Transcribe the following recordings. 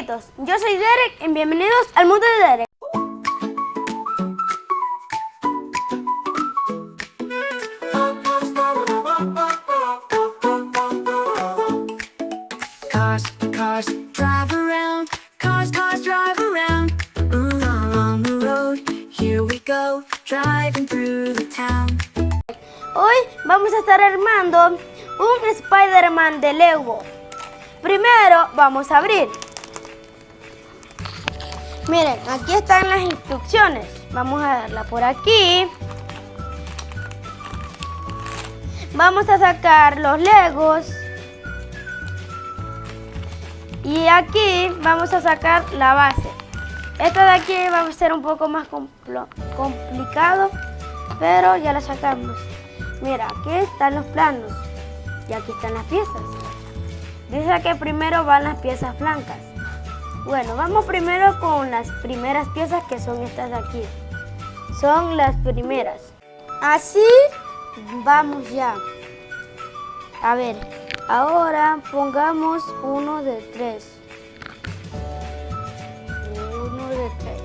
amiguitos, yo soy Derek y bienvenidos al mundo de Derek. Cars drive around, cars drive around. On the road, here we go, driving through the town. Hoy vamos a estar armando un Spider-Man de Lego. Primero vamos a abrir. Miren, aquí están las instrucciones. Vamos a darla por aquí. Vamos a sacar los Legos. Y aquí vamos a sacar la base. Esto de aquí va a ser un poco más complicado, pero ya la sacamos. Mira, aquí están los planos y aquí están las piezas. Dice que primero van las piezas blancas. Bueno, vamos primero con las primeras piezas, que son estas de aquí. Son las primeras. Así vamos ya. A ver, ahora pongamos uno de tres. Uno de tres.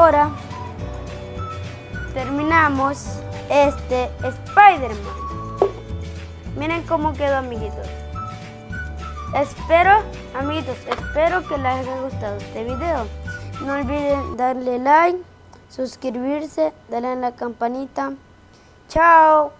ahora terminamos este Spider-Man. Miren cómo quedó, amiguitos. Amiguitos, espero que les haya gustado este video. No olviden darle like, suscribirse, darle a la campanita. Chao.